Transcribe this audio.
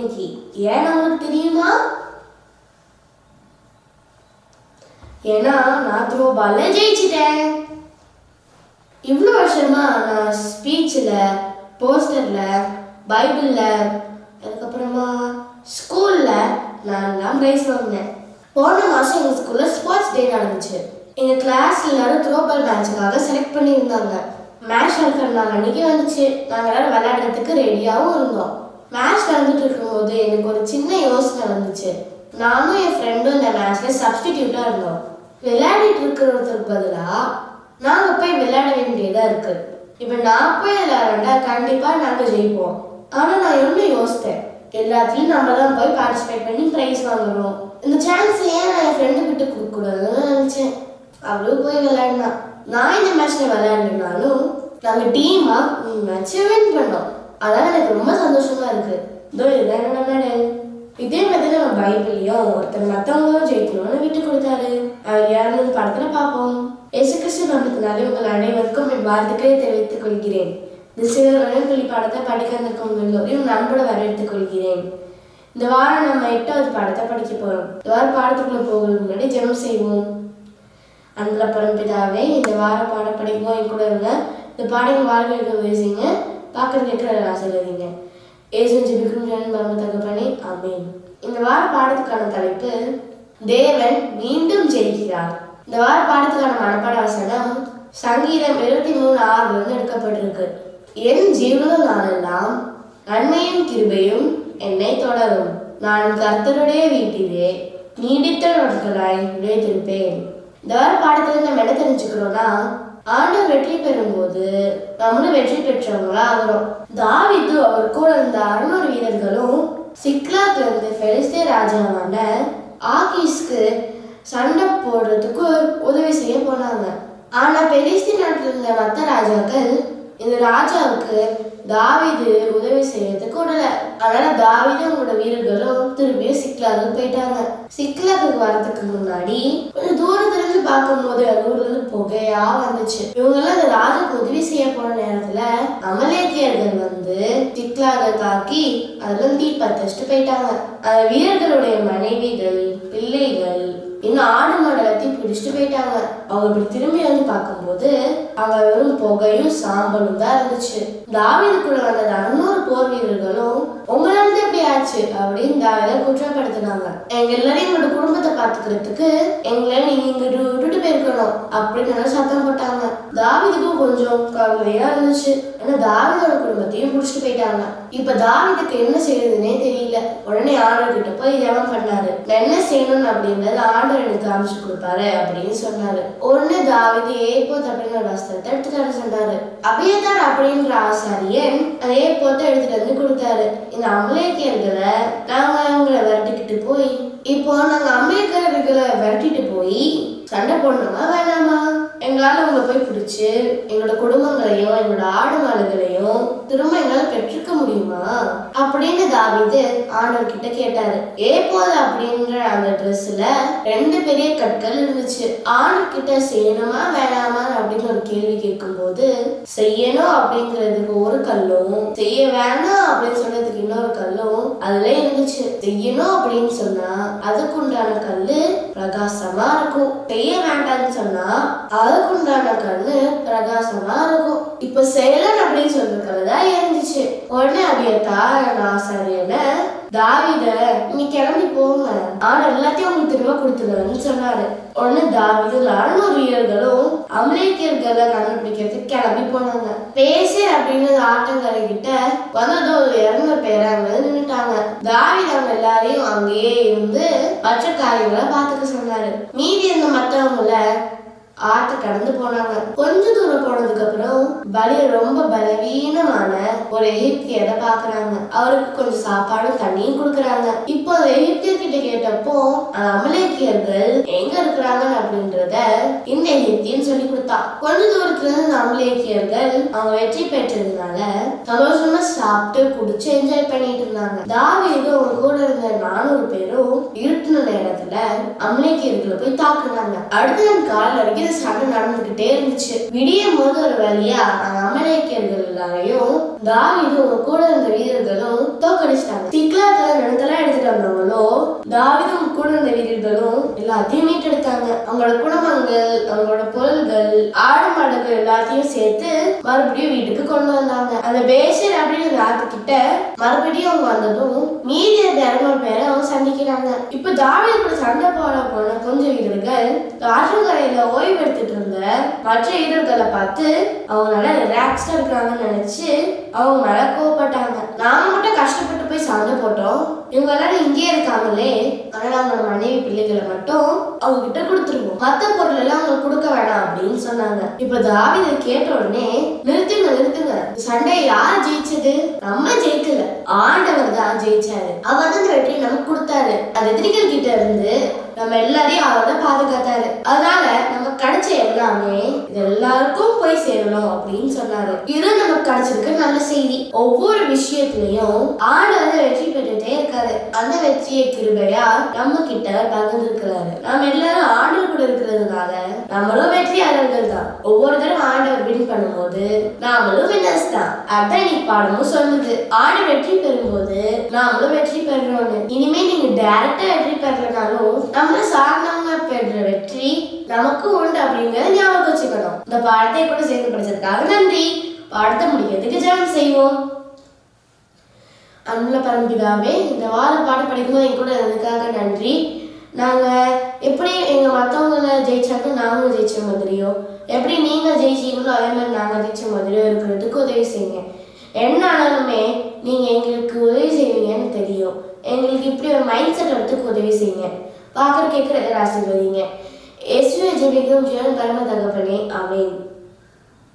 இன்னைக்கு. ஏன் உங்களுக்கு தெரியுமா? ஏன்னா நான் த்ரோ பால்ல ஜெயிச்சிட்டேன். இவ்வளோ வருஷமா நான் ஸ்பீச்சில், போஸ்டரில், பைபிளில், அதுக்கப்புறமா ஸ்கூலில் நான் ப்ரைஸ் வாங்கினேன். போன மாதம் எங்கள் ஸ்கூலில் ஸ்போர்ட்ஸ் டே நடந்துச்சு. எங்கள் கிளாஸ் எல்லாரும் த்ரோ பால் மேட்சுக்காக செலக்ட் பண்ணியிருந்தாங்க. மேட்ச் நடக்கிற நாள் அன்றைக்கி வந்துச்சு. நாங்கள் எல்லாரும் விளையாடுறதுக்கு ரெடியாகவும் இருந்தோம். மேட்ச் நடந்துட்டு இருக்கும்போது எனக்கு ஒரு சின்ன யோசனை வந்துச்சு. நானும் என் ஃப்ரெண்டும் இந்த மேட்ச்சில் சப்ஸ்டிடியூட்டாக இருந்தோம். விளையாடிட்டு இருக்கிறதுக்கு பதிலாக நாங்கள் போய் விளையாட வேண்டியதாக இருக்குது. இப்போ நான் போய் விளையாண்டா கண்டிப்பாக நாங்கள் ஜெயிப்போம். ஆனால் நான் ஒன்றும் யோசித்தேன், எல்லாத்துலேயும் நம்ம தான் போய் பார்ட்டிசிபேட் பண்ணி ப்ரைஸ் வாங்குறோம். இந்த சான்ஸ் ஏன் நான் என் ஃப்ரெண்டு கிட்ட கொடுக்கக்கூடாதுன்னு நினச்சேன். அவளும் போய் விளையாடினா. நான் இந்த மேட்ச்சில் விளையாடுனாலும் நாங்கள் டீமாக மேட்சை வின் பண்ணோம். அதான் எனக்கு ரொம்ப சந்தோஷமாக இருக்குது. இதோ இதுதான் என்னோட மெடல். இதே மாதிரி நம்ம பைபிளையும் ஒருத்தர் மற்றவங்களும் ஜெயிக்கணும்னு விட்டு கொடுத்தாரு. அவர் யாருன்னு படத்தில் பார்ப்போம். இயேசு கிறிஸ்து நாமத்தினாலே உங்கள் அனைவருக்கும் என் வாழ்த்துக்களை தெரிவித்துக் கொள்கிறேன். இந்த சிறுவர்கள் பாடத்தை படிக்க வந்திருக்கும் எல்லோரையும் நண்போட வரவேற்றுக் கொள்கிறேன். இந்த வாரம் நம்ம 8வது பாடத்தை படிக்க போகிறோம். இந்த வாரம் பாடத்துக்குள்ள போகிறதுக்கு முன்னாடி ஜெபம் செய்வோம். அன்புள்ள பரம்பிதாவே, இந்த வாரம் பாடம் படிக்கும்போது என் கூட இருங்க. இந்த பாடம் வாழ்க்கைக்கு பேசுங்க, பார்க்கறது கேட்குற ஆசீர்வதிங்க. ஏசுவின் ஜெபிக்கும் பரம தகப்பனே, ஆமென். இந்த வார பாடத்துக்கான தலைப்பு தேவன் மீண்டும் ஜெயிக்கிறார். இந்த வார பாடத்துக்கான மனப்பாட வசனம் சங்கீதம் 23:6 எடுக்கப்பட்டிருக்கு. என் ஜீவன நாளெல்லாம் நன்மையும் கிருபையும் என்னை தொடரும். நான் கர்த்தருடைய வீட்டிலே நீடித்த நாட்களாய் நிலைத்திருப்பேன். இந்த வார பாடத்துல நம்ம என்ன தெரிஞ்சுக்கிறோம்னா, ஆண்டவர் வெற்றி பெறும்போது நம்மளும் வெற்றி பெற்றவங்களா ஆகிறோம். தாவீது அவர் கூட இருந்த 600 வீரர்களும் சிக்லாக்ல இருந்து பெலிஸ்தே ராஜாவான ஆகீஸ்க்கு சண்டை போடுறதுக்கு உதவி செய்ய போனாங்க. ஆனா பெலிஸ்தீ நாட்டில் இருந்த மற்ற ராஜாக்கள் இந்த ராஜாவுக்கு தாவீது உதவி செய்யறதுக்கு விடல. அதனால தாவீது அவங்களோட வீரர்களும் திரும்பியும் சிக்லாக்கு போயிட்டாங்க. சிக்லாக்கு வரதுக்கு முன்னாடி கொஞ்சம் தூரத்துல இருந்து பார்க்கும் போது அந்த ஊர்ல இருந்து புகையா வந்துச்சு. இவங்க எல்லாம் அந்த ராஜாக்கு உதவி செய்ய போன நேரத்துல அமலேக்கியர்கள் வந்து சிக்லாக தாக்கி அதுல தீ பத்திச்சுட்டு போயிட்டாங்க. அந்த வீரர்களுடைய மனைவிகள், பிள்ளைகள், இன்னும் ஆடு மாடு எல்லாத்தையும் பிடிச்சிட்டு போயிட்டாங்க. அவங்க இப்படி திரும்பி வந்து பார்க்கும்போது அங்க வெறும் புகையும் சாம்பலும் தான் இருந்துச்சு. தாவீதுக்குள்ள வந்த 600 போர் வீரர்களும் உங்களால எப்படி ஆச்சு அப்படின்னு தாவீதை குற்றப்படுத்தினாங்க. எங்க எல்லாரையும் எங்களோட குடும்பத்தை பாத்துக்கிறதுக்கு எங்களை நீங்க இங்க விட்டுட்டு போயிருக்கணும் அப்படின்னு சத்தம் போட்டாங்க. தாவீதுக்கும் கொஞ்சம் கவலையா இருந்துச்சு. ஆனா தாவீதோட குடும்பத்தையும் பிடிச்சிட்டு போயிட்டாங்க. இப்ப தாவீதுக்கு என்ன செய்யறதுன்னே தெரியல. உடனே ஆண்டவர் கிட்ட போய் ஜெபம் பண்ணாரு. என்ன செய்யணும் அப்படின்றது ஆண்டவர் எனக்கு காமிச்சு கொடுப்பாரு அப்படின்னு சொன்னாரு. உடனே தாவீது ஏப்போத் அப்படிங்கிற வஸ்திரத்தை எடுத்துட்டு வர சொன்னாரு. அபியத்தார் அப்படின்ற ஆசாரியன் அந்த ஏப்போத்தை எடுத்துட்டு வந்து கொடுத்தாரு. இந்த அமலேக்கியர்களை நாங்க அவங்களை விரட்டிக்கிட்டு போய் இப்போ நாங்க அமெரிக்கர்களை விரட்டிட்டு போய் சண்டை போடணுமா வேணாமா? எங்களால உங்களை போய் பிடிச்சு எங்களோட குடும்பங்களையும் எங்களோட ஆடு மாடுகளையும் திரும்ப எங்களால பெற்றுக்க முடியுமா அப்படின்னு தாவீது ஆண்டவர் கிட்ட கேட்டாரு. ஏப்போது அப்படின்ற அந்த ட்ரெஸ்ல 2 பெரிய கற்கள் இருந்துச்சு. ஆண்டவர் கிட்ட செய்யணுமா வேணாமா அப்படின்னு ஒரு கேள்வி கேட்கும் போது செய்யணும் அப்படிங்கிறதுக்கு ஒரு கல்லும், செய்ய வேணாம் அப்படின்னு சொல்றதுக்கு இன்னொரு கல்லும் அதுல இருந்துச்சு. செய்யணும் அப்படின்னு சொன்னா அதுக்குண்டான கல்லு பிரகாசமா இருக்கும். செய்ய வேண்டாம்னு சொன்னா அதுக்குண்டான கல்லு பிரகாசமா இருக்கும். இப்ப செய்யலாம் அப்படின்னு சொல்றதுதான் இருந்துச்சு. உடனே அபியத்தார் ஆசாரியன தாவீத நீ கிளம்பி போங்க, ஆனா எல்லாத்தையும் உங்களுக்கு திரும்ப கொடுத்துருவேன்னு சொன்னாரு. உடனே தாவீது 600 வீரர்களும் அமலேக்கியர்களை கண்டுபிடிக்கிறதுக்கு கிளம்பி போனாங்க. பேசி அப்படின்னு ஆட்டங்கரை கிட்ட வந்தது ஒரு 200 பேர் அங்க நின்றுட்டாங்க. தாவீது அவங்க எல்லாரையும் அங்கேயே இருந்து மற்ற காரியங்களை பார்த்துக்க சொன்னாரு. மீதி இருந்த மற்றவங்கள ஆத்த கடந்து போனாங்க. கொஞ்ச தூரம் போனதுக்கு அப்புறம் ரொம்ப பலவீனமான ஒரு எகிப்தியரை பாக்குறாங்க. அவருக்கு கொஞ்சம் சாப்பாடும் தண்ணியும் கொடுக்குறாங்க. இப்போ எகிப்தியர் கிட்ட கேட்டப்போ அமலேக்கியர்கள் எங்க இருக்கிறாங்க அப்படின்றத இந்த எகிப்தியன் சொல்லி கொடுத்தா. கொஞ்ச தூரத்துல இருந்து அமலேக்கியர்கள் அவங்க வெற்றி பெற்றதுனால சந்தோஷமா சாப்பிட்டு குடிச்சு என்ஜாய் பண்ணிட்டு இருந்தாங்க. தாவீது அவங்க கூட இருந்த 400 பேரும் இருட்டுன நேரத்துல அமலேக்கியர்களை போய் தாக்குனாங்க. அடுத்த நாள் காலையில வரைக்கும் சண்டை நடந்துகிட்டே இருந்துச்சு. விடியும் போது ஒரு வழியா அந்த அமலேக்கியர்கள் எல்லாரையும் தாவீது அவங்க கூட இருந்த வீரர்களும் தோக்க தோக்கடிச்சிட்டாங்க. சிக்லாக்ல நிலத்தெல்லாம் எடுத்துட்டு வந்தவங்களோ தாவீதும் கூட இருந்த வீரர்களும் எல்லாத்தையும் மீட்டெடுத்தாங்க. அவங்களோட குடும்பங்கள், அவங்களோட பொருள்கள், ஆடு மாடுகள் எல்லாத்தையும் சேர்த்து மறுபடியும் வீட்டுக்கு கொண்டு வந்தாங்க. அந்த பேஷர் அப்படின்னு ஆத்துக்கிட்ட மறுபடியும் அவங்க வந்ததும் மீதி 200 பேரை அவங்க சந்திக்கிறாங்க. இப்ப தாவீது கூட சண்டை போன கொஞ்சம் வீரர்கள் ஆற்றங்கரையில ஓய்வு எடுத்துட்டு இருந்த மற்ற வீரர்களை பார்த்து அவங்க நல்லா ரிலாக்ஸ்டா இருக்கிறாங்கன்னு நினைச்சு அவங்க மேல கோவப்பட்டாங்க. நாம மட்டும் கஷ்டப்பட்டு போய் சண்டை போட்டோம், இவங்க எல்லாரும் இங்கேயே இருக்காங்களே, அதனால அவங்க மனைவி பிள்ளைகளை மட்டும் அவங்க கிட்ட கொடுத்துருவோம், மத்த பொருள் எல்லாம் அவங்க கொடுக்க வேணாம் அப்படின்னு சொன்னாங்க. இப்ப தாவீது கேட்ட உடனே நிறுத்துங்க, சண்டையை யார் ஜெயிச்சது? நம்ம ஜெயிக்கல, ஆண்டவர் தான் ஜெயிச்சாரு. அவர் தான் வெற்றி நமக்கு கொடுத்தாரு. அந்த எதிரிகள் கிட்ட இருந்து நம்ம எல்லாரையும் அவர் தான் பாதுகாத்தாரு. அதனால நம்ம கிடைச்ச எல்லாமே இது எல்லாருக்கும் போய் சேரணும் அப்படின்னு சொன்னாரு. இது நமக்கு கிடைச்சிருக்கு நல்ல செய்தி. ஒவ்வொரு விஷயத்திலையும் ஆண்டவர் வெற்றி பெற்றுட்டே இருக்காரு. அந்த வெற்றியை கிருபையா நம்ம கிட்ட பகிர்ந்துருக்கிறாரு. நம்ம எல்லாரும் ஆண்டவர் கூட இருக்கிறதுனால நம்மளும் வெற்றியாளர்கள் தான். ஒவ்வொரு தடவை ஆண்டவர் வின் பண்ணும்போது நாமளும் வின்னர்ஸ் தான். அதான் இன்னைக்கு பாடமும் சொல்லுது, ஆண்டவர் வெற்றி பெறும்போது நாமளும் வெற்றி பெறுறோம்னு. இனிமே நீங்க டைரக்டா வெற்றி பெறலனாலும் நம்ம சார்ந்தவங்க பெற்ற வெற்றி நமக்கு உண்டு அப்படிங்கறத ஞாபகம் வச்சுக்கணும். இந்த பாடத்தை கூட சேர்ந்து படிச்சதுக்காக நன்றி. பாடத்தை முடிக்கிறதுக்கு ஜெபம் செய்வோம். அன்புள்ள பரம்பிதாவே, இந்த வாரம் பாடம் படிக்கும்போது என் கூட அதுக்காக நன்றி. நாங்கள் எப்படி எங்கள் மற்றவங்களை ஜெயிச்சாங்க நாங்களும் ஜெயிச்ச மாதிரியோ, எப்படி நீங்கள் ஜெயிச்சீங்களோ அதே மாதிரி நாங்கள் ஜெயிச்ச மாதிரியோ இருக்கிறதுக்கு உதவி செய்யுங்க. என்ன ஆனாலுமே நீங்கள் எங்களுக்கு உதவி செய்வீங்கன்னு தெரியும். எங்களுக்கு இப்படி ஒரு மைண்ட் செட் எடுத்துக்கு உதவி செய்யுங்க. பார்க்குற கேட்குற ஆசீர்வதிங்க. இயேசுவே ஜெபிக்கிறோம் ஜீவன் பரம தகப்பனே, ஆமென்.